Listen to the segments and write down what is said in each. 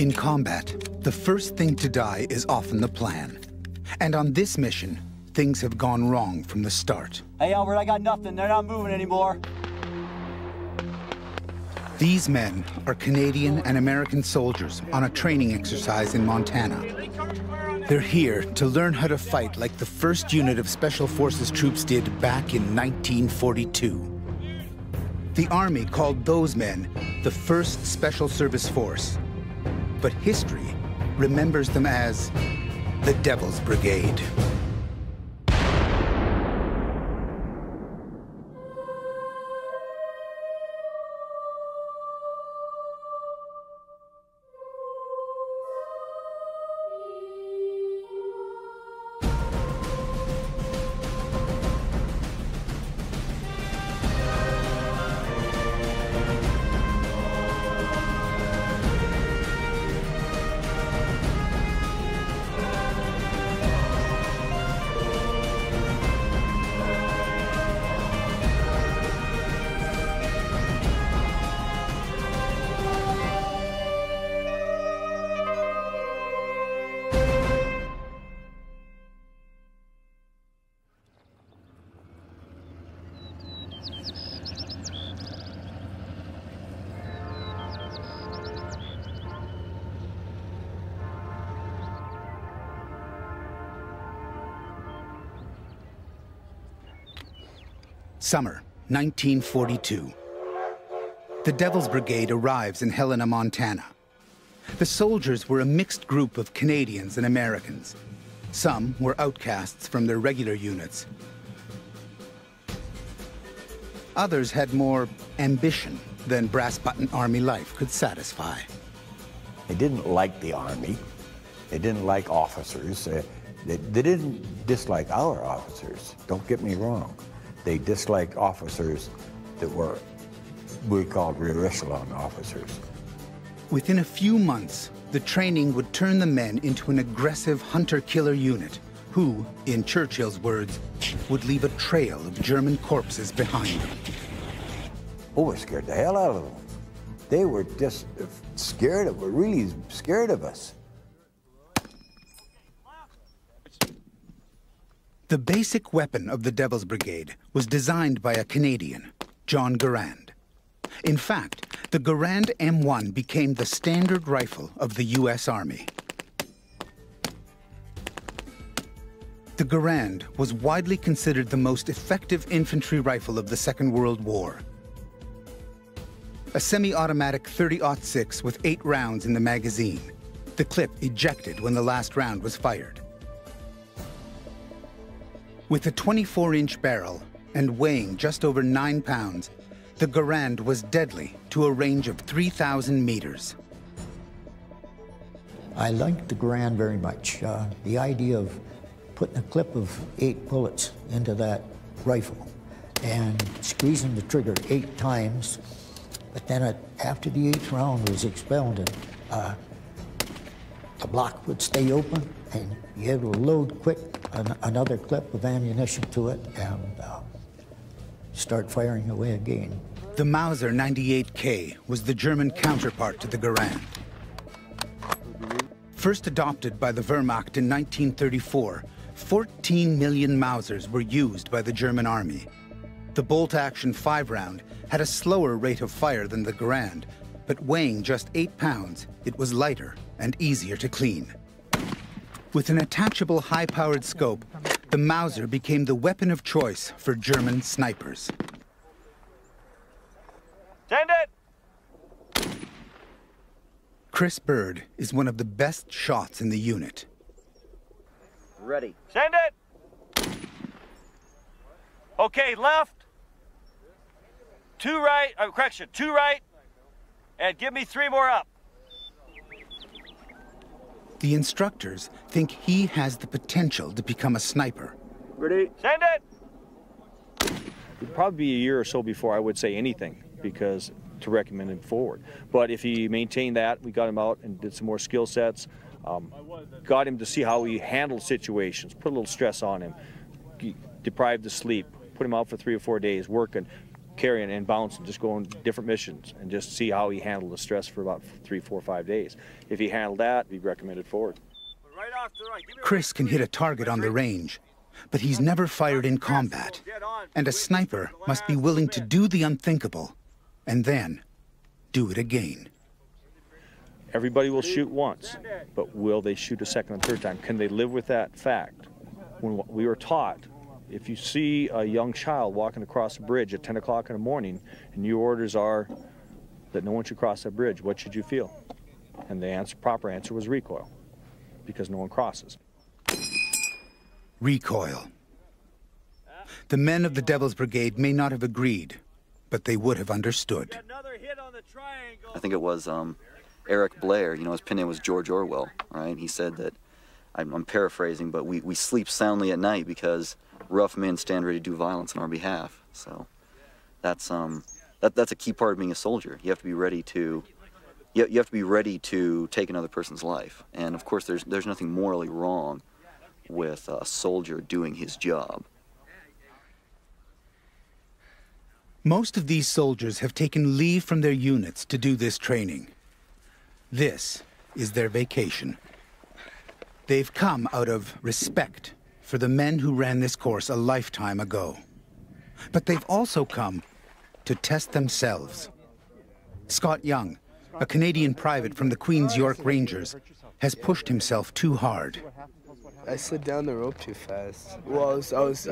In combat, the first thing to die is often the plan. And on this mission, things have gone wrong from the start. Hey, Albert, I got nothing. They're not moving anymore. These men are Canadian and American soldiers on a training exercise in Montana. They're here to learn how to fight like the first unit of Special Forces troops did back in 1942. The Army called those men the 1st Special Service Force, but history remembers them as the Devil's Brigade. Summer, 1942. The Devil's Brigade arrives in Helena, Montana. The soldiers were a mixed group of Canadians and Americans. Some were outcasts from their regular units. Others had more ambition than brass-button Army life could satisfy. They didn't like the Army. They didn't like officers. They didn't dislike our officers, don't get me wrong. They disliked officers that were, we called rear echelon officers. Within a few months, the training would turn the men into an aggressive hunter-killer unit who, in Churchill's words, would leave a trail of German corpses behind them. Oh, we scared the hell out of them. They were just scared were really scared of us. The basic weapon of the Devil's Brigade was designed by a Canadian, John Garand. In fact, the Garand M1 became the standard rifle of the U.S. Army. The Garand was widely considered the most effective infantry rifle of the Second World War. A semi-automatic .30-06 with 8 rounds in the magazine, the clip ejected when the last round was fired. With a 24-inch barrel and weighing just over 9 pounds, the Garand was deadly to a range of 3,000 meters. I liked the Garand very much. The idea of putting a clip of 8 bullets into that rifle and squeezing the trigger 8 times, but then after the 8th round was expelled, the block would stay open and you had to load quick another clip of ammunition to it and start firing away again. The Mauser 98K was the German counterpart to the Garand. First adopted by the Wehrmacht in 1934, 14 million Mausers were used by the German Army. The bolt-action 5-round had a slower rate of fire than the Garand, but weighing just 8 pounds, it was lighter and easier to clean. With an attachable high-powered scope, the Mauser became the weapon of choice for German snipers. Send it! Chris Bird is one of the best shots in the unit. Ready. Send it! Okay, left. 2 right, correction, 2 right, and give me 3 more up. The instructors think he has the potential to become a sniper. Ready? Send it! It'd probably be a year or so before I would say anything, because to recommend him forward. But if he maintained that, we got him out and did some more skill sets, got him to see how he handled situations, put a little stress on him, deprived of sleep, put him out for 3 or 4 days working, carrying and bouncing, just going different missions, and just see how he handled the stress for about 3, 4, 5 days. If he handled that, he'd be recommended forward. Right off to the right. Chris can hit a target on the range, but he's never fired in combat. And a sniper must be willing to do the unthinkable, and then do it again. Everybody will shoot once, but will they shoot a second and third time? Can they live with that fact? When we were taught, if you see a young child walking across a bridge at 10 o'clock in the morning and your orders are that no one should cross that bridge, what should you feel? And the proper answer was recoil, because no one crosses. Recoil. The men of the Devil's Brigade may not have agreed, but they would have understood. Another hit on the triangle. I think it was Eric Blair, you know, his pen name was George Orwell, right? He said that, I'm paraphrasing, but we sleep soundly at night because rough men stand ready to do violence on our behalf. So that's a key part of being a soldier. You have to be ready to, you have to be ready to take another person's life. And of course, there's nothing morally wrong with a soldier doing his job. Most of these soldiers have taken leave from their units to do this training. This is their vacation. They've come out of respect for the men who ran this course a lifetime ago. But they've also come to test themselves. Scott Young, a Canadian private from the Queen's York Rangers, has pushed himself too hard. I slid down the rope too fast. Well,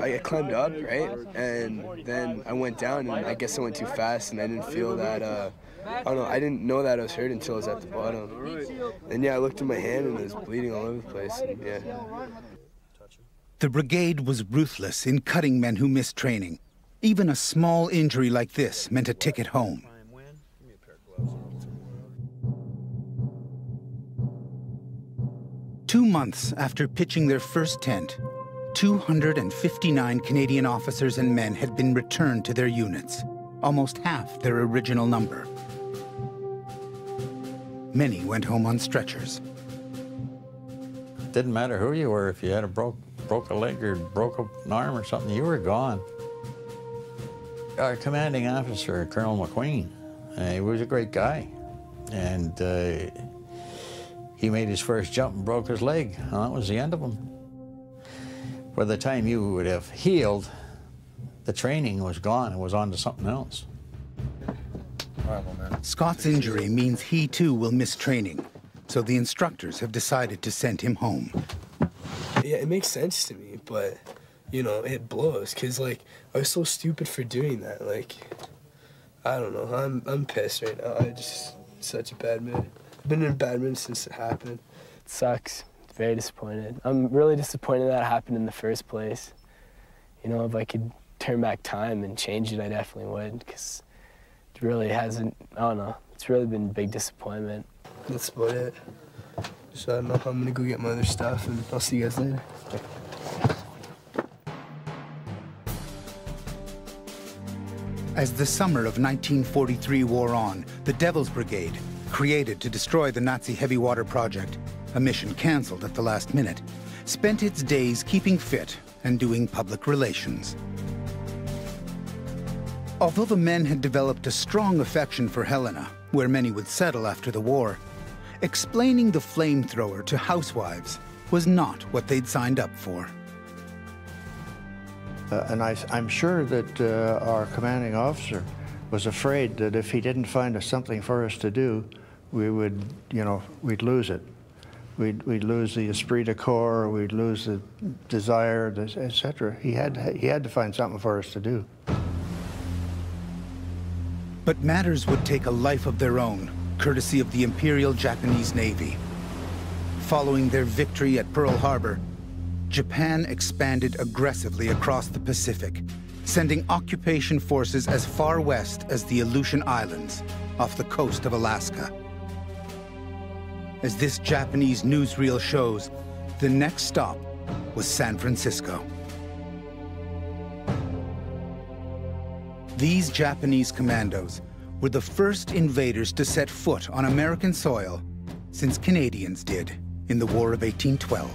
I climbed up, right? And then I went down, and I guess I went too fast, and I didn't feel that, I don't know, I didn't know that I was hurt until I was at the bottom. And yeah, I looked at my hand, and it was bleeding all over the place, and yeah. The brigade was ruthless in cutting men who missed training. Even a small injury like this meant a ticket home. 2 months after pitching their first tent, 259 Canadian officers and men had been returned to their units, almost half their original number. Many went home on stretchers. Didn't matter who you were. If you had a broke a leg or broke an arm or something, you were gone. Our commanding officer, Colonel McQueen, he was a great guy. And he made his first jump and broke his leg. Well, that was the end of him. By the time you would have healed, the training was gone. It was on to something else. Scott's injury means he too will miss training, so the instructors have decided to send him home. Yeah, it makes sense to me, but, you know, it blows, because, like, I was so stupid for doing that. Like, I don't know. I'm pissed right now. I just, such a bad mood. I've been in a bad mood since it happened. It sucks. Very disappointed. I'm really disappointed that happened in the first place. You know, if I could turn back time and change it, I definitely would, because it really hasn't, I don't know, it's really been a big disappointment. That's about it. So I don't know how I'm gonna go get my other stuff, and I'll see you guys later. As the summer of 1943 wore on, the Devil's Brigade, created to destroy the Nazi heavy water project, a mission canceled at the last minute, spent its days keeping fit and doing public relations. Although the men had developed a strong affection for Helena, where many would settle after the war, explaining the flamethrower to housewives was not what they'd signed up for. And I'm sure that our commanding officer was afraid that if he didn't find us something for us to do, we would, you know, we'd lose it. We'd lose the esprit de corps, we'd lose the desire, etc. He had to find something for us to do. But matters would take a life of their own, courtesy of the Imperial Japanese Navy. Following their victory at Pearl Harbor, Japan expanded aggressively across the Pacific, sending occupation forces as far west as the Aleutian Islands, off the coast of Alaska. As this Japanese newsreel shows, the next stop was San Francisco. These Japanese commandos were the first invaders to set foot on American soil since Canadians did in the War of 1812.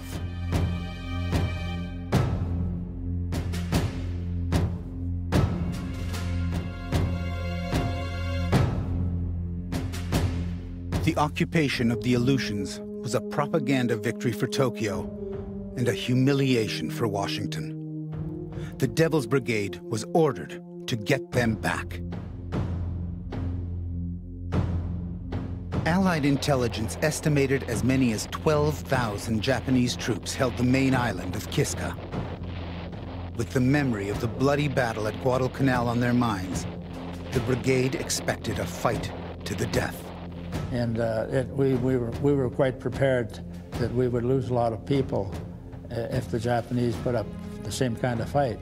The occupation of the Aleutians was a propaganda victory for Tokyo and a humiliation for Washington. The Devil's Brigade was ordered to get them back. Allied intelligence estimated as many as 12,000 Japanese troops held the main island of Kiska. With the memory of the bloody battle at Guadalcanal on their minds, the brigade expected a fight to the death. And we were quite prepared that we would lose a lot of people if the Japanese put up the same kind of fight.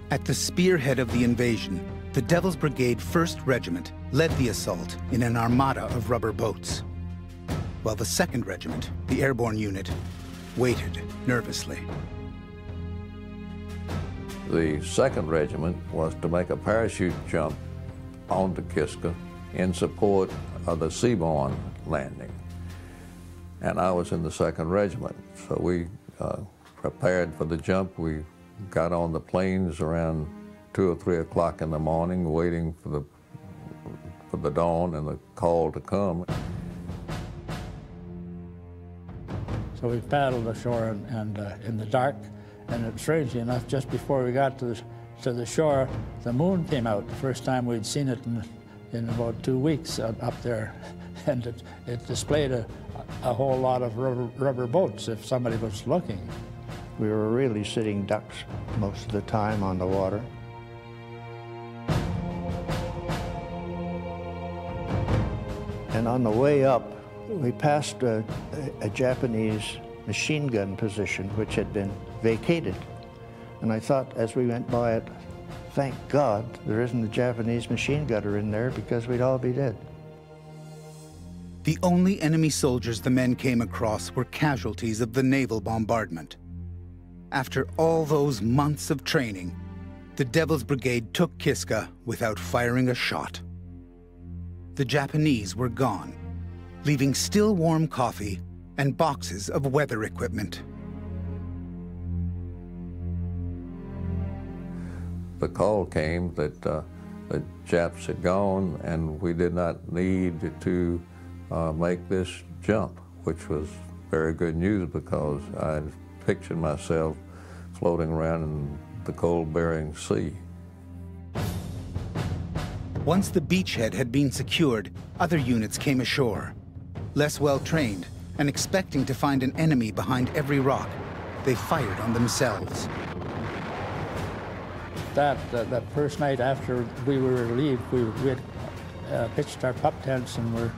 At the spearhead of the invasion, the Devil's Brigade 1st Regiment led the assault in an armada of rubber boats, while the 2nd Regiment, the airborne unit, waited nervously. The 2nd Regiment was to make a parachute jump onto Kiska in support of the seaborne landing. And I was in the 2nd Regiment, so we prepared for the jump. We got on the planes around 2 or 3 o'clock in the morning, waiting for the dawn and the call to come. So we paddled ashore and in the dark, and strangely enough, just before we got to the shore, the moon came out. The first time we'd seen it in about 2 weeks up there, and it displayed a whole lot of rubber boats if somebody was looking. We were really sitting ducks most of the time on the water. And on the way up, we passed a Japanese machine gun position which had been vacated. And I thought as we went by it, thank God there isn't a Japanese machine gunner in there because we'd all be dead. The only enemy soldiers the men came across were casualties of the naval bombardment. After all those months of training, the Devil's Brigade took Kiska without firing a shot. The Japanese were gone, leaving still warm coffee and boxes of weather equipment. The call came that the Japs had gone and we did not need to make this jump, which was very good news because I pictured myself floating around in the cold Bering Sea. Once the beachhead had been secured, other units came ashore. Less well-trained and expecting to find an enemy behind every rock, they fired on themselves. That first night after we were relieved, we had pitched our pup tents and were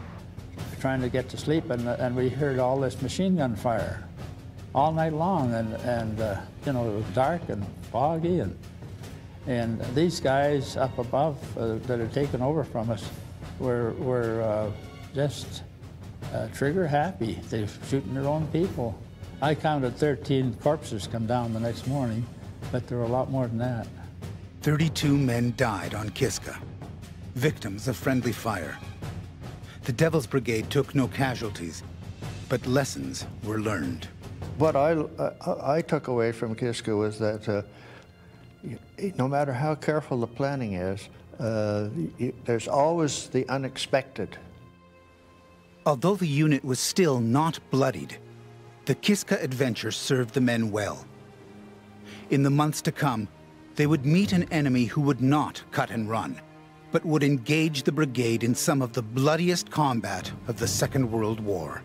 trying to get to sleep, and we heard all this machine gun fire all night long, and you know, it was dark and foggy, and these guys up above that had taken over from us were just trigger happy. They were shooting their own people. I counted 13 corpses come down the next morning, but there were a lot more than that. 32 men died on Kiska, victims of friendly fire. The Devil's Brigade took no casualties, but lessons were learned. What I took away from Kiska was that no matter how careful the planning is, there's always the unexpected. Although the unit was still not bloodied, the Kiska adventure served the men well. In the months to come, they would meet an enemy who would not cut and run, but would engage the brigade in some of the bloodiest combat of the Second World War.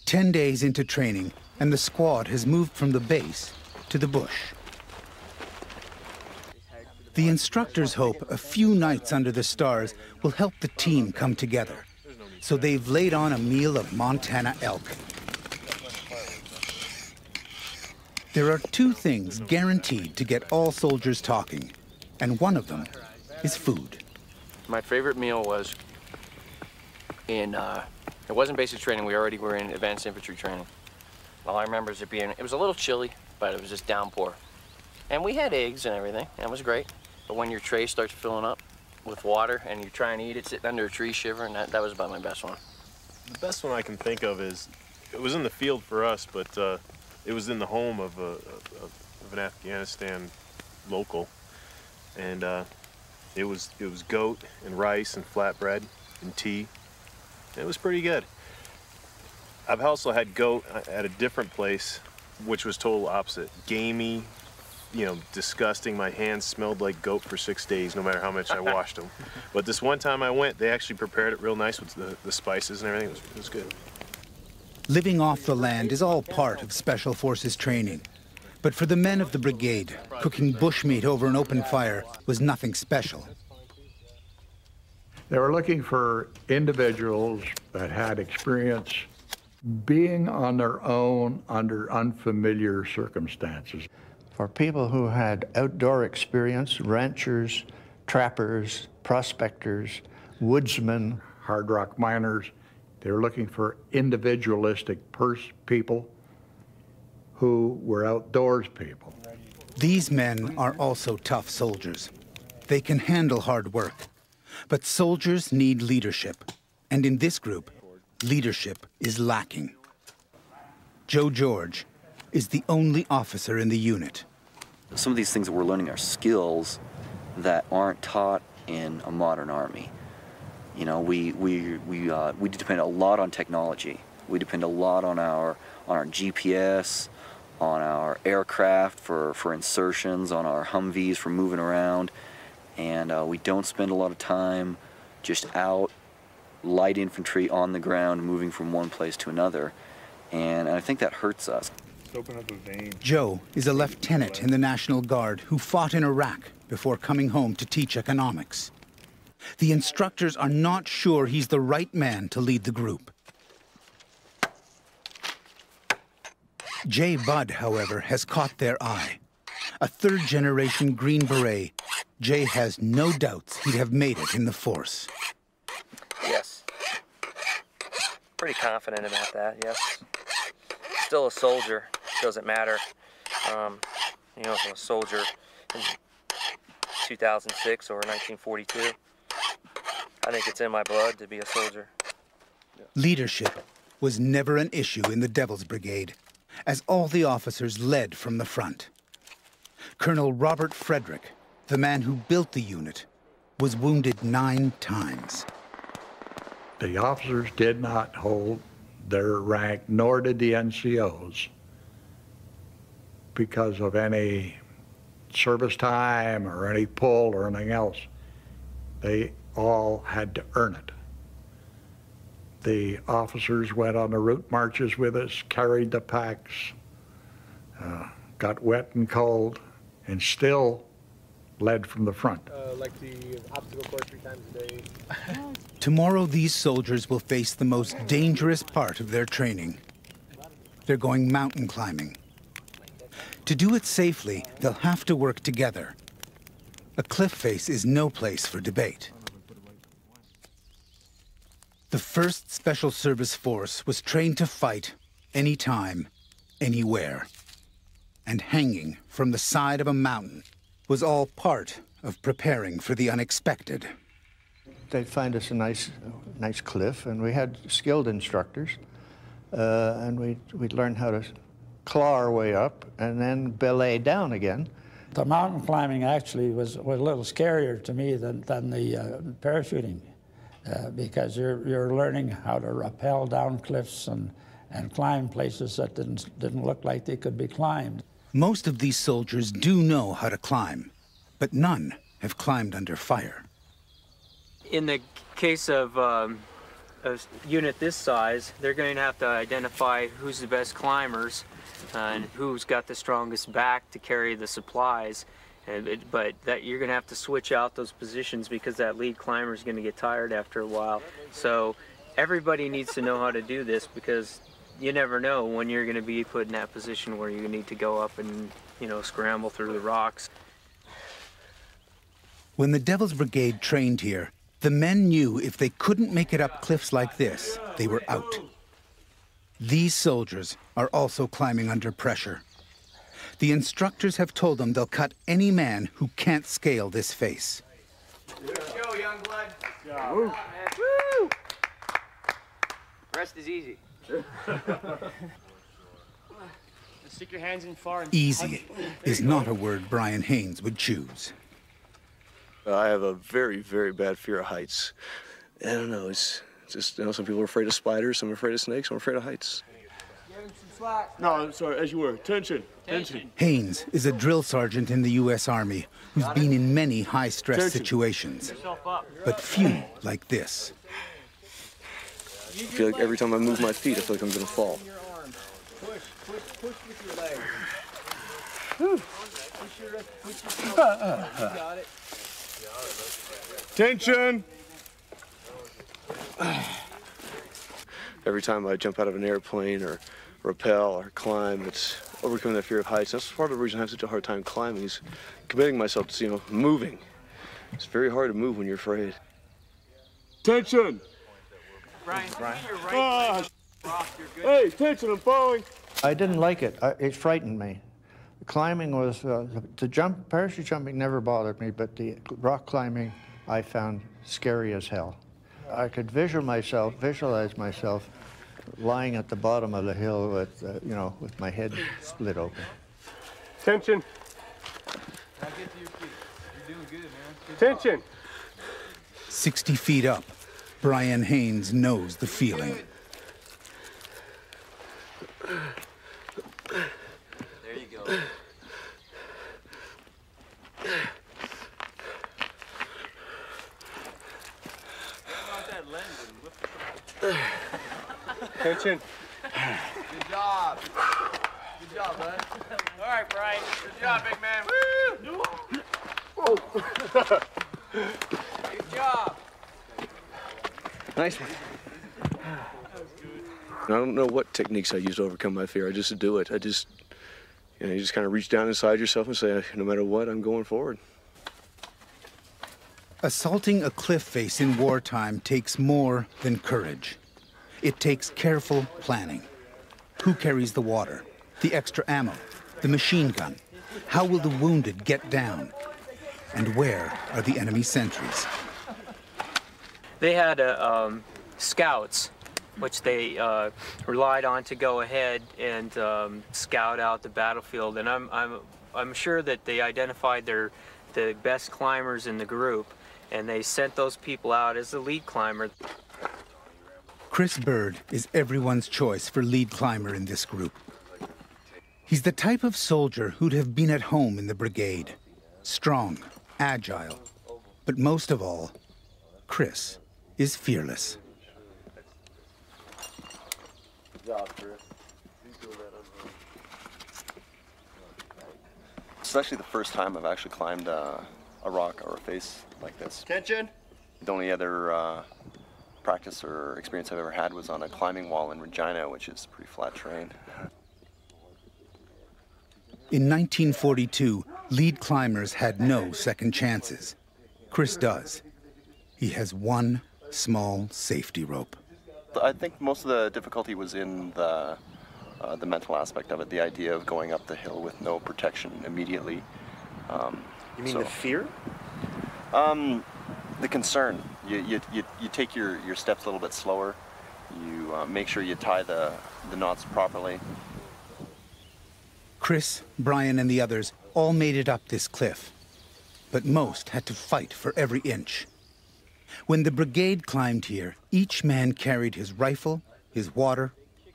Ten days into training, and the squad has moved from the base to the bush. The instructors hope a few nights under the stars will help the team come together. So they've laid on a meal of Montana elk. There are two things guaranteed to get all soldiers talking, and one of them is food. My favorite meal was it wasn't basic training, we already were in advanced infantry training. All I remember is it was a little chilly, but it was just downpour. And we had eggs and everything, and it was great. But when your tray starts filling up, with water, and you try and eat it sitting under a tree shivering. That was about my best one. The best one I can think of is, it was in the field for us, but it was in the home of an Afghanistan local, and it was goat and rice and flatbread and tea. It was pretty good. I've also had goat at a different place, which was total opposite. Gamey, you know, disgusting. My hands smelled like goat for 6 days, no matter how much I washed them. But this one time I went, they actually prepared it real nice with the spices and everything. It was good. Living off the land is all part of Special Forces training. But for the men of the brigade, cooking bushmeat over an open fire was nothing special. They were looking for individuals that had experience being on their own under unfamiliar circumstances. For people who had outdoor experience, ranchers, trappers, prospectors, woodsmen, hard rock miners, they were looking for individualistic people who were outdoors people. These men are also tough soldiers. They can handle hard work. But soldiers need leadership. And in this group, leadership is lacking. Joe George is the only officer in the unit. Some of these things that we're learning are skills that aren't taught in a modern army. You know, we depend a lot on technology. We depend a lot on our GPS, on our aircraft for insertions, on our Humvees for moving around, and we don't spend a lot of time just out, light infantry on the ground, moving from one place to another, and I think that hurts us. Open up a vein. Joe is a lieutenant in the National Guard who fought in Iraq before coming home to teach economics. The instructors are not sure he's the right man to lead the group. Jay Budd, however, has caught their eye. A third-generation Green Beret, Jay has no doubts he'd have made it in the force. Yes. Pretty confident about that, yes. Still a soldier, doesn't matter. You know, if I'm a soldier in 2006 or 1942, I think it's in my blood to be a soldier. Leadership was never an issue in the Devil's Brigade, as all the officers led from the front. Colonel Robert Frederick, the man who built the unit, was wounded 9 times. The officers did not hold their rank, nor did the NCOs, because of any service time or any pull or anything else. They all had to earn it. The officers went on the route marches with us, carried the packs, got wet and cold, and still led from the front. Like the obstacle course 3 times a day. Tomorrow, these soldiers will face the most dangerous part of their training. They're going mountain climbing. To do it safely, they'll have to work together. A cliff face is no place for debate. The 1st Special Service Force was trained to fight anytime, anywhere. And hanging from the side of a mountain was all part of preparing for the unexpected. They'd find us a nice cliff, and we had skilled instructors, and we'd learn how to claw our way up and then belay down again. The mountain climbing actually was a little scarier to me than the parachuting, because you're learning how to rappel down cliffs and climb places that didn't look like they could be climbed. Most of these soldiers do know how to climb, but none have climbed under fire. In the case of a unit this size, they're going to have to identify who's the best climbers and who's got the strongest back to carry the supplies. But you're going to have to switch out those positions because that lead climber is going to get tired after a while. So everybody needs to know how to do this, because you never know when you're going to be put in that position where you need to go up and, you know, scramble through the rocks. When the Devil's Brigade trained here, the men knew if they couldn't make it up cliffs like this, they were out. These soldiers are also climbing under pressure. The instructors have told them they'll cut any man who can't scale this face. young blood. Yeah. Woo. Woo. Rest is easy. Stick your hands in far and Easy is not a word Brian Haynes would choose. I have a very, very bad fear of heights. I don't know, it's just, you know, some people are afraid of spiders, some are afraid of snakes, some are afraid of heights. Give him some slack. No, I'm sorry, as you were. Tension. Haynes is a drill sergeant in the U.S. Army who's been in many high-stress situations, but few like this. I feel like every time I move my feet, I feel like I'm going to fall. Push with your leg. Got it. Tension. Every time I jump out of an airplane or rappel or climb, it's overcoming that fear of heights. That's part of the reason I have such a hard time climbing, is committing myself to, you know, moving. It's very hard to move when you're afraid. Tension. Brian, you're right. Hey, tension, I'm falling. I didn't like it. It frightened me. Climbing was, parachute jumping never bothered me, but the rock climbing I found scary as hell. I could visualize myself lying at the bottom of the hill with, you know, with my head split open. Tension. Now get to your feet. You're doing good, man. Good Tension. job. 60 feet up, Brian Haynes knows the feeling. There you go. Tension. Good job. Good job, bud. All right, Brian. Good job, big man. Woo! Good job. Nice one. I don't know what techniques I use to overcome my fear. I just do it. You just kind of reach down inside yourself and say, no matter what, I'm going forward. Assaulting a cliff face in wartime takes more than courage. It takes careful planning. Who carries the water, the extra ammo, the machine gun? How will the wounded get down? And where are the enemy sentries? They had scouts, which they relied on to go ahead and scout out the battlefield. And I'm sure that they identified the best climbers in the group, and they sent those people out as the lead climber. Chris Bird is everyone's choice for lead climber in this group. He's the type of soldier who'd have been at home in the brigade. Strong, agile, but most of all, Chris is fearless. Good job, Chris. Especially the first time I've actually climbed a rock or a face like this. Tension. The only other practice or experience I've ever had was on a climbing wall in Regina, which is pretty flat terrain. In 1942, lead climbers had no second chances. Chris does. He has one small safety rope. I think most of the difficulty was in the mental aspect of it, the idea of going up the hill with no protection immediately. You mean the fear? The concern. You take your steps a little bit slower. You make sure you tie the knots properly. Chris, Brian, and the others all made it up this cliff, but most had to fight for every inch. When the brigade climbed here, each man carried his rifle, his water,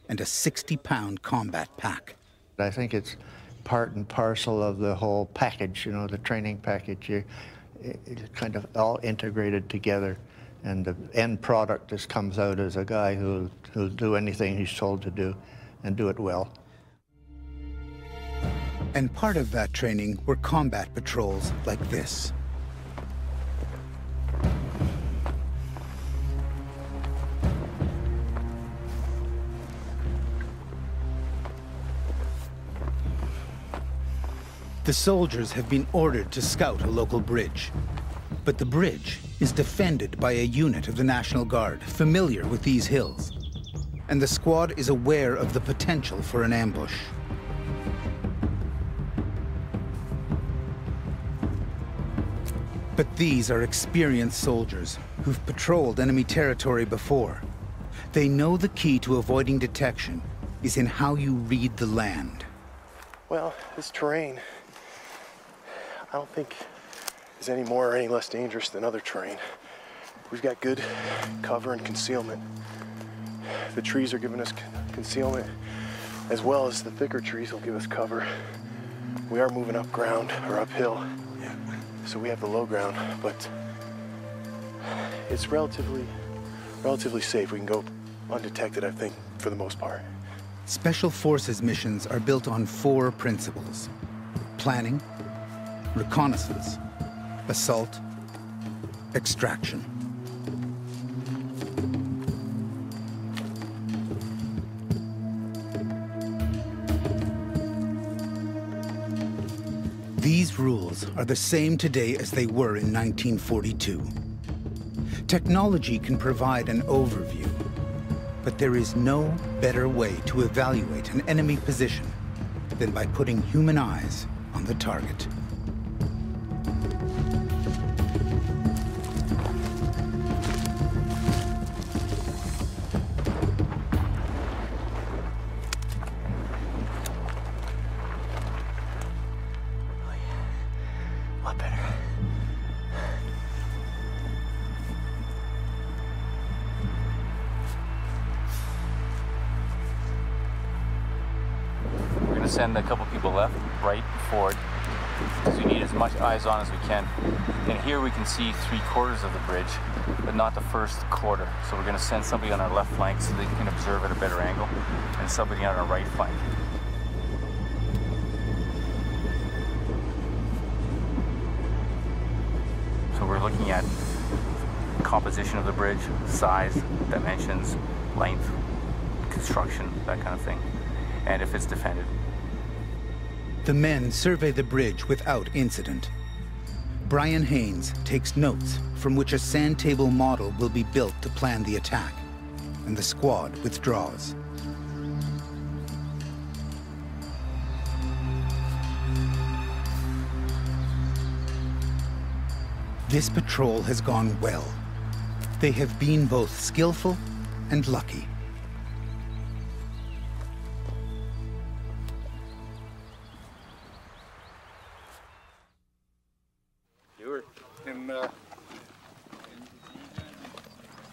and a 60-pound combat pack. I think it's part and parcel of the whole package, you know, the training package. It's kind of all integrated together, and the end product just comes out as a guy who'll do anything he's told to do and do it well. And part of that training were combat patrols like this. The soldiers have been ordered to scout a local bridge. But the bridge is defended by a unit of the National Guard familiar with these hills. And the squad is aware of the potential for an ambush. But these are experienced soldiers who've patrolled enemy territory before. They know the key to avoiding detection is in how you read the land. Well, this terrain, I don't think is any more or any less dangerous than other terrain. We've got good cover and concealment. The trees are giving us concealment, as well as the thicker trees will give us cover. We are moving up ground, or uphill, so we have the low ground, but it's relatively safe. We can go undetected, I think, for the most part. Special Forces missions are built on 4 principles: planning, reconnaissance, assault, extraction. These rules are the same today as they were in 1942. Technology can provide an overview, but there is no better way to evaluate an enemy position than by putting human eyes on the target. Send a couple people left, right, forward, because we need as much eyes on as we can. And here we can see 3/4 of the bridge, but not the first quarter. So we're going to send somebody on our left flank so they can observe at a better angle, and somebody on our right flank. So we're looking at composition of the bridge, size, dimensions, length, construction, that kind of thing, and if it's defended. The men survey the bridge without incident. Brian Haynes takes notes from which a sand table model will be built to plan the attack, and the squad withdraws. This patrol has gone well. They have been both skillful and lucky.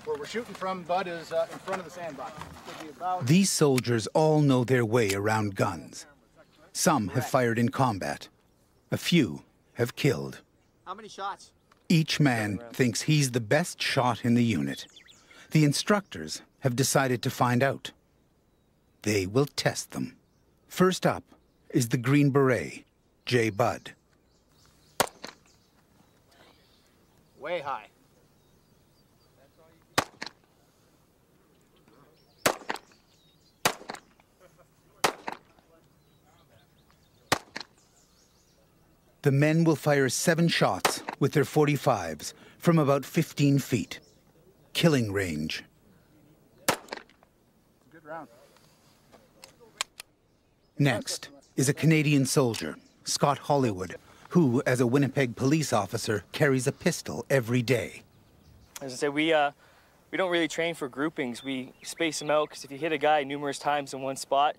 Where we're shooting from, Bud, is in front of the sandbox. These soldiers all know their way around guns. Some have fired in combat. A few have killed. How many shots? Each man thinks he's the best shot in the unit. The instructors have decided to find out. They will test them. First up is the Green Beret, J. Bud. Way high. The men will fire 7 shots with their .45s from about 15 feet. Killing range. Good round. Next is a Canadian soldier, Scott Hollywood, who, as a Winnipeg police officer, carries a pistol every day. As I said, we don't really train for groupings. We space them out because if you hit a guy numerous times in one spot,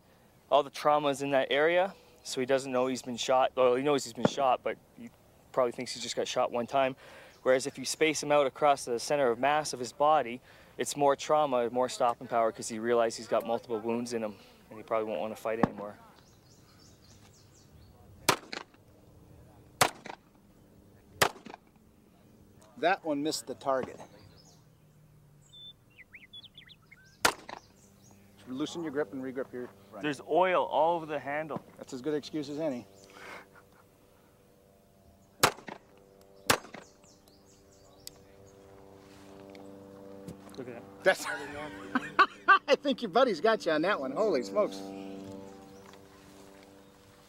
all the trauma is in that area. So he doesn't know he's been shot. Well, he knows he's been shot, but he probably thinks he just got shot one time. Whereas if you space him out across the center of mass of his body, it's more trauma, more stopping power, because he realizes he's got multiple wounds in him, and he probably won't want to fight anymore. That one missed the target. Loosen your grip and regrip your front. There's oil all over the handle. That's as good an excuse as any. Look at that. That's I think your buddy's got you on that one. Holy smokes.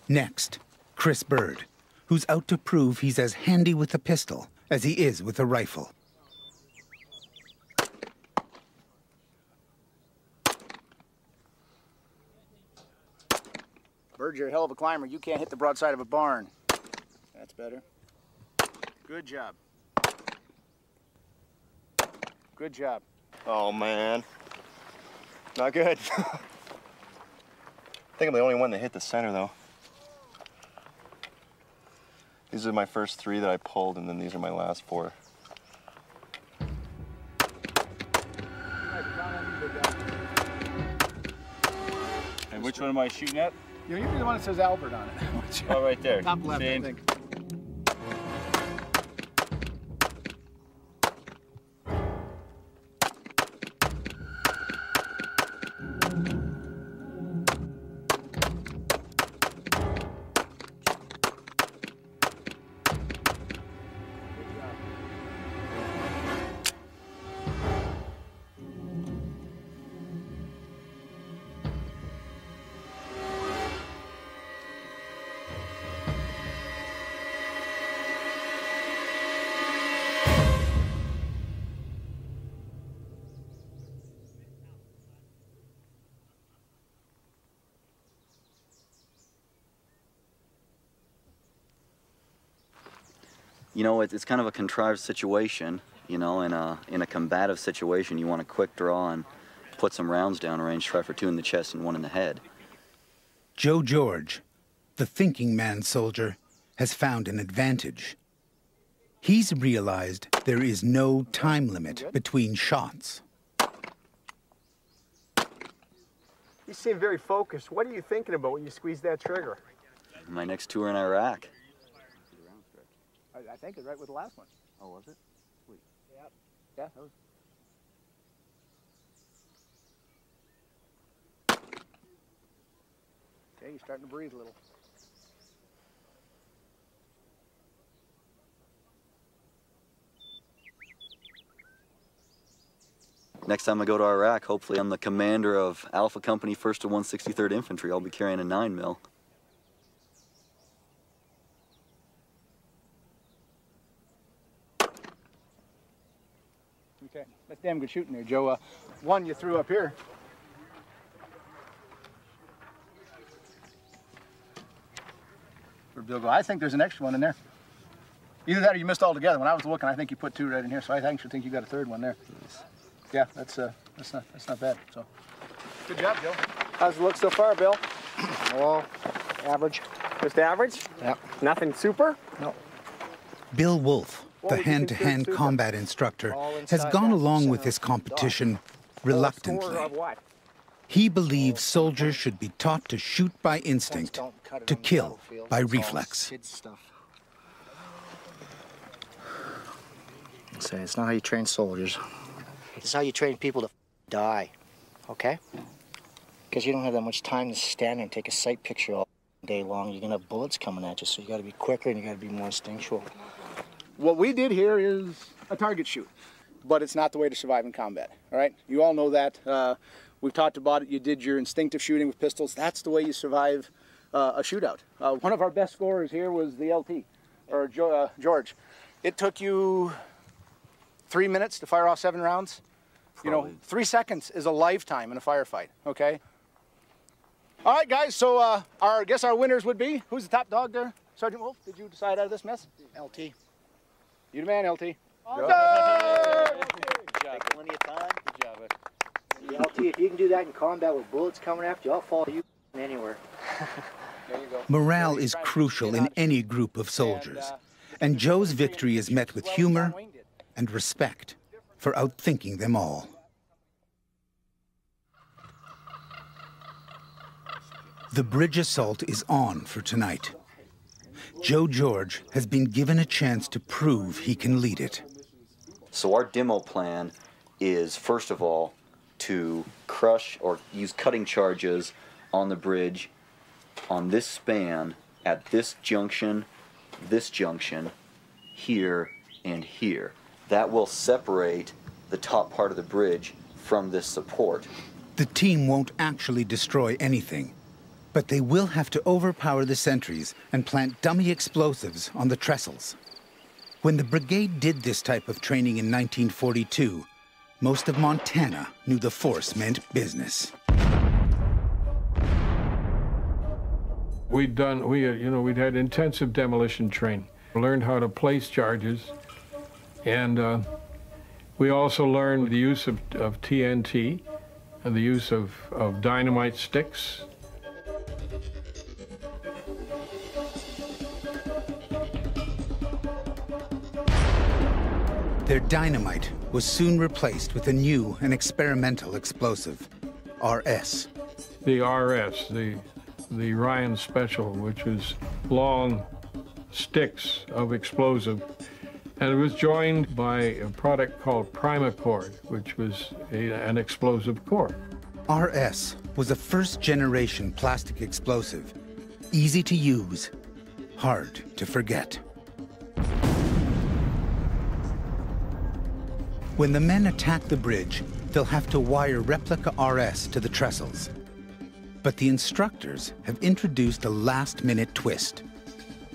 Next, Chris Bird, who's out to prove he's as handy with a pistol as he is with a rifle. Bird, you're a hell of a climber. You can't hit the broadside of a barn. That's better. Good job. Good job. Oh, man. Not good. I think I'm the only one that hit the center, though. These are my first 3 that I pulled, and then these are my last 4. And which one am I shooting at? You're the one that says Albert on it. Oh, right there. Top left, Same. I think. You know, it's kind of a contrived situation. You know, in a combative situation, you want a quick draw and put some rounds down range, try for 2 in the chest and 1 in the head. Joe George, the thinking man soldier, has found an advantage. He's realized there is no time limit between shots. You seem very focused. What are you thinking about when you squeeze that trigger? My next 2 are in Iraq. I think it's right with the last one. Oh, was it? Sweet. Yep. Yeah, that was... Okay, you're starting to breathe a little. Next time I go to Iraq, hopefully I'm the commander of Alpha Company 1st to 163rd Infantry. I'll be carrying a 9mm. Okay, that's damn good shooting there, Joe. One you threw up here. Where'd Bill go? I think there's an extra one in there. Either that or you missed altogether. When I was looking, I think you put 2 right in here, so I actually think you got a 3rd one there. Nice. Yeah, that's not bad. So, good job, Joe. How's it look so far, Bill? Well, average. Just average? Yeah. Nothing super? No. Bill Wolf, the hand-to-hand combat instructor, has gone along with this competition reluctantly. He believes soldiers should be taught to shoot by instinct, to kill by reflex. Say, it's not how you train soldiers. It's how you train people to die, okay? Because you don't have that much time to stand there and take a sight picture all day long. You're gonna have bullets coming at you, so you gotta be quicker and you gotta be more instinctual. What we did here is a target shoot, but it's not the way to survive in combat, all right? You all know that. We've talked about it. You did your instinctive shooting with pistols. That's the way you survive a shootout. One of our best scorers here was the LT, or George. It took you 3 minutes to fire off 7 rounds. You know, 3 seconds is a lifetime in a firefight, okay? All right, guys, so I guess our winners would be, who's the top dog there? Sergeant Wolf, did you decide out of this mess? LT. You the man, LT. Good job. Plenty of time. Good job. Yeah, LT, if you can do that in combat with bullets coming after you, I'll follow you anywhere. There you go. Morale is crucial in any group of soldiers, and Joe's victory is met with humor and respect for outthinking them all. The bridge assault is on for tonight. Joe George has been given a chance to prove he can lead it. So our demo plan is, first of all, to crush or use cutting charges on the bridge on this span at this junction, here, and here. That will separate the top part of the bridge from this support. The team won't actually destroy anything, but they will have to overpower the sentries and plant dummy explosives on the trestles. When the brigade did this type of training in 1942, most of Montana knew the force meant business. We'd had intensive demolition training. We learned how to place charges, and We also learned the use of TNT and the use of dynamite sticks. Their dynamite was soon replaced with a new and experimental explosive, RS. The RS, the Ryan Special, which was long sticks of explosive, and it was joined by a product called Primacord, which was an explosive core. RS was a first-generation plastic explosive, easy to use, hard to forget. When the men attack the bridge, they'll have to wire replica RS to the trestles. But the instructors have introduced a last-minute twist.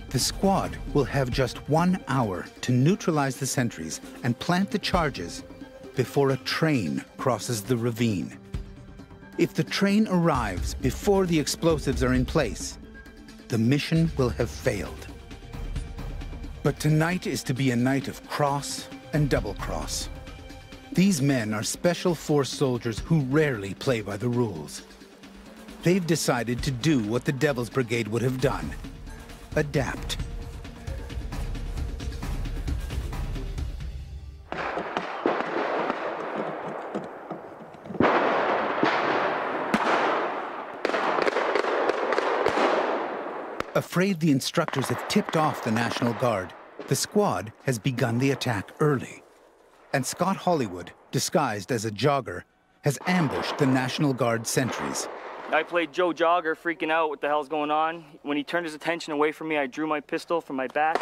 The squad will have just 1 hour to neutralize the sentries and plant the charges before a train crosses the ravine. If the train arrives before the explosives are in place, the mission will have failed. But tonight is to be a night of cross and double cross. These men are special force soldiers who rarely play by the rules. They've decided to do what the Devil's Brigade would have done: adapt. Afraid the instructors have tipped off the National Guard, the squad has begun the attack early. And Scott Hollywood, disguised as a jogger, has ambushed the National Guard sentries. I played Joe Jogger, freaking out what the hell's going on. When he turned his attention away from me, I drew my pistol from my back,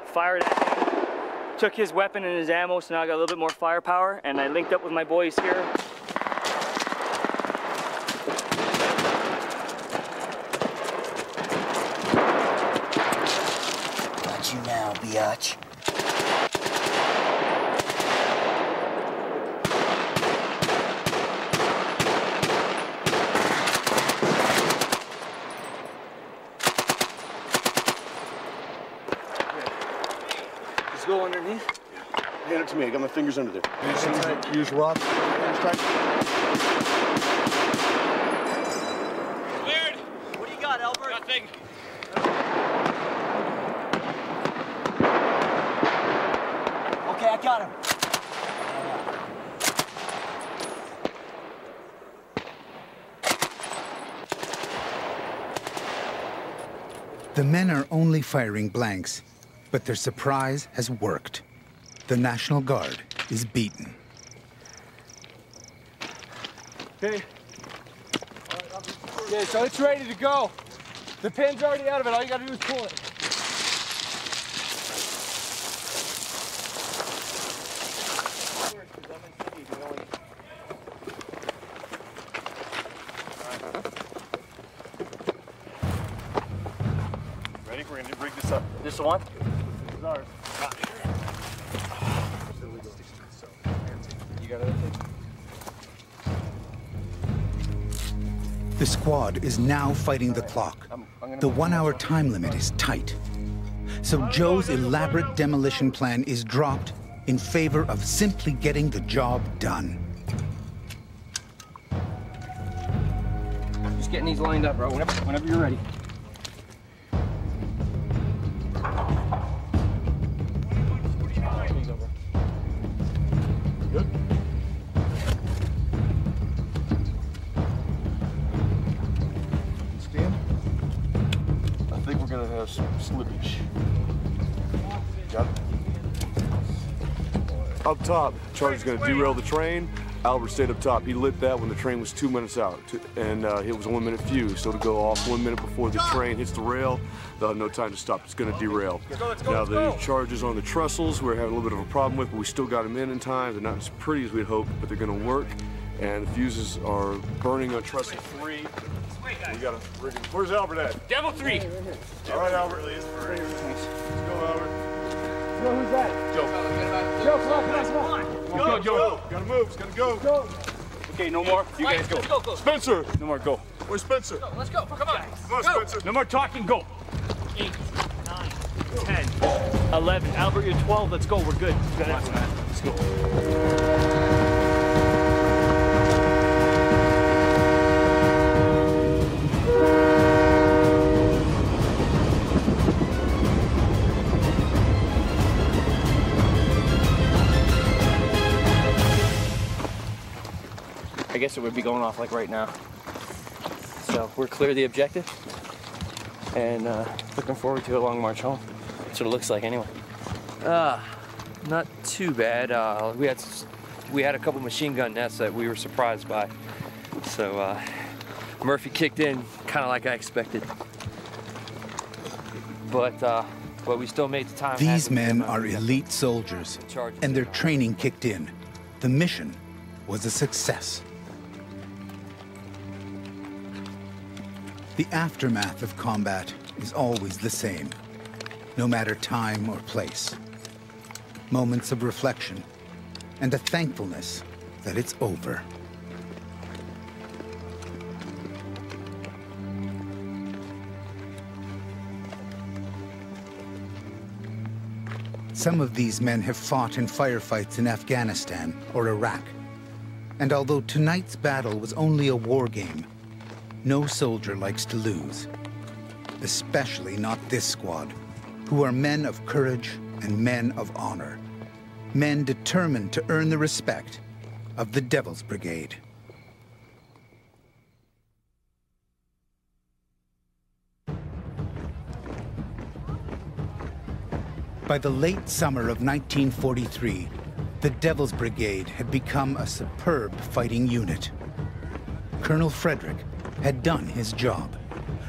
fired at him, took his weapon and his ammo, so now I got a little bit more firepower, and I linked up with my boys here. Got you now, biatch. Go underneath. Hand it to me. I got my fingers under there. Use rock. Cleared. What do you got, Albert? Nothing. Okay, I got him. The men are only firing blanks, but their surprise has worked. The National Guard is beaten. Okay. Okay, so it's ready to go. The pin's already out of it. All you gotta do is pull it. Ready? We're gonna rig this up. This the one? This is ours. You got everything? The squad is now fighting the clock. The 1 hour time limit is tight. So Joe's elaborate demolition plan is dropped in favor of simply getting the job done. Just getting these lined up, bro. Whenever you're ready. Good. Stand. I think we're gonna have some slippage. Got it. Up top, Charlie's gonna derail the train. Albert stayed up top. He lit that when the train was 2 minutes out, and it was a 1 minute fuse. So to go off 1 minute before the train hits the rail, they'll have no time to stop. It's gonna derail. Now the charges on the trestles we're having a little bit of a problem with, but we still got them in time. They're not as pretty as we'd hoped, but they're gonna work. And the fuses are burning on trestle 3. We gotta rig it. Where's Albert at? Devil 3. All right, Albert. Let's go, Albert. Joe, who's that? Joe. Joe, come on. Go, Joe. Gotta move. It's gotta go. Okay, no more. You guys go. Go. Spencer. No more, go. Where's Spencer? Let's go. Come on. Come on, Spencer. No more talking, go. 8, 9, 10. 11. Albert, you're 12. Let's go. We're good. Let's go. I guess it would be going off like right now. So we're clear of the objective and looking forward to a long march home. That's what it looks like anyway. Not too bad. We had a couple machine gun nests that we were surprised by. So Murphy kicked in kind of like I expected. But we still made the time. These men are elite soldiers, and their training kicked in. The mission was a success. The aftermath of combat is always the same, no matter time or place. Moments of reflection and a thankfulness that it's over. Some of these men have fought in firefights in Afghanistan or Iraq. And although tonight's battle was only a war game, no soldier likes to lose, especially not this squad, who are men of courage and men of honor, men determined to earn the respect of the Devil's Brigade. By the late summer of 1943, the Devil's Brigade had become a superb fighting unit. Colonel Frederick had done his job.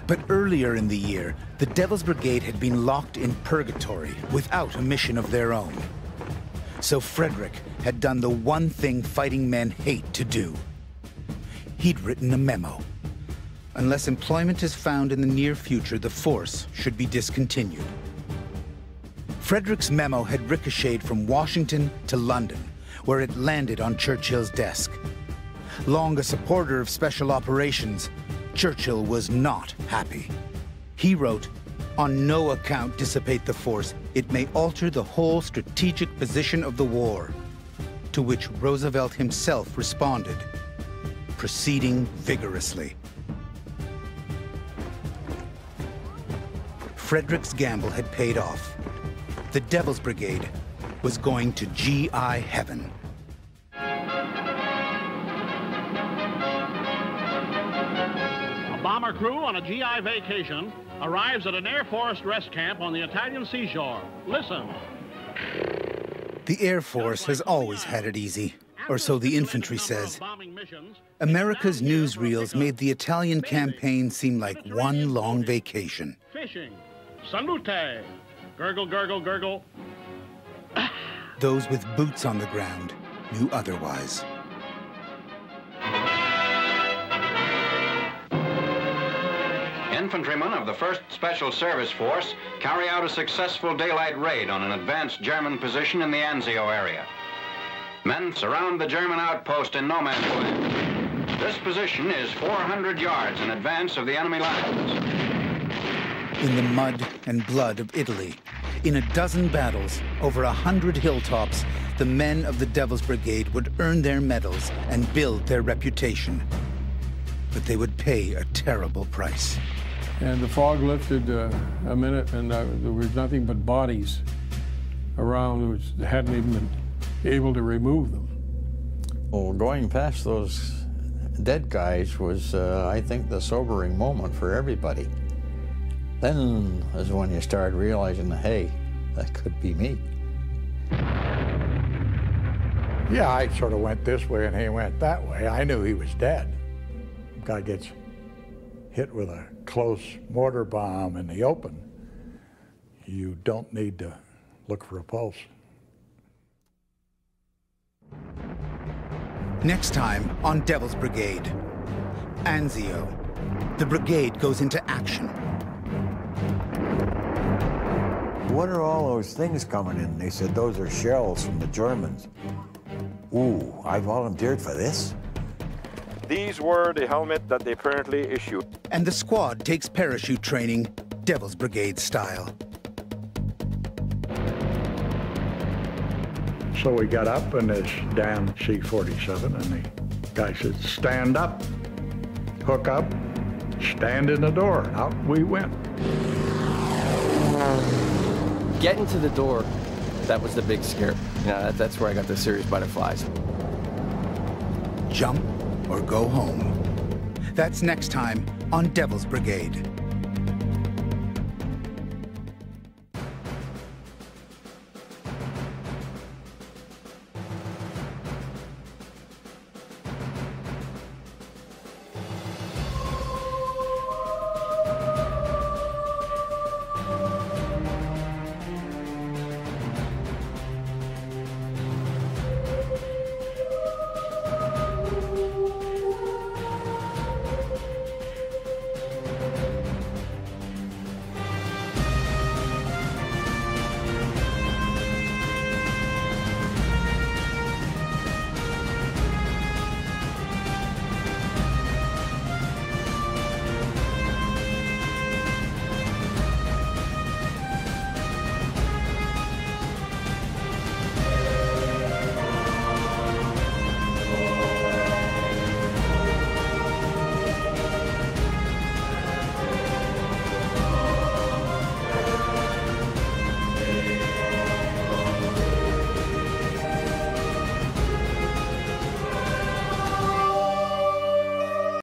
But earlier in the year, the Devil's Brigade had been locked in purgatory without a mission of their own. So Frederick had done the one thing fighting men hate to do. He'd written a memo. Unless employment is found in the near future, the force should be discontinued. Frederick's memo had ricocheted from Washington to London, where it landed on Churchill's desk. Long a supporter of special operations, Churchill was not happy. He wrote, "On no account dissipate the force. It may alter the whole strategic position of the war." To which Roosevelt himself responded, proceeding vigorously. Frederick's gamble had paid off. The Devil's Brigade was going to GI heaven. A bomber crew on a GI vacation arrives at an Air Force rest camp on the Italian seashore. Listen. The Air Force has always had it easy, or so the infantry says. America's newsreels made the Italian campaign seem like one long vacation. Fishing. Salute. Gurgle, gurgle, gurgle. Those with boots on the ground knew otherwise. Infantrymen of the 1st Special Service Force carry out a successful daylight raid on an advanced German position in the Anzio area. Men surround the German outpost in no man's land. This position is 400 yards in advance of the enemy lines. In the mud and blood of Italy, in a dozen battles, over 100 hilltops, the men of the Devil's Brigade would earn their medals and build their reputation. But they would pay a terrible price. And the fog lifted a minute, and there was nothing but bodies around, which hadn't even been able to remove them. Well, going past those dead guys was, I think, the sobering moment for everybody. Then is when you start realizing, hey, that could be me. Yeah, I sort of went this way and he went that way. I knew he was dead. Guy gets hit with a close mortar bomb in the open. You don't need to look for a pulse. Next time on Devil's Brigade, Anzio. The brigade goes into action. What are all those things coming in? They said those are shells from the Germans. Ooh, I volunteered for this? These were the helmets that they apparently issued. And the squad takes parachute training, Devil's Brigade style. So we got up in this damn C-47, and the guy said, stand up, hook up, stand in the door. Out we went. Getting to the door, that was the big scare. You know, that's where I got the serious butterflies. Jump or go home. That's next time on Devil's Brigade.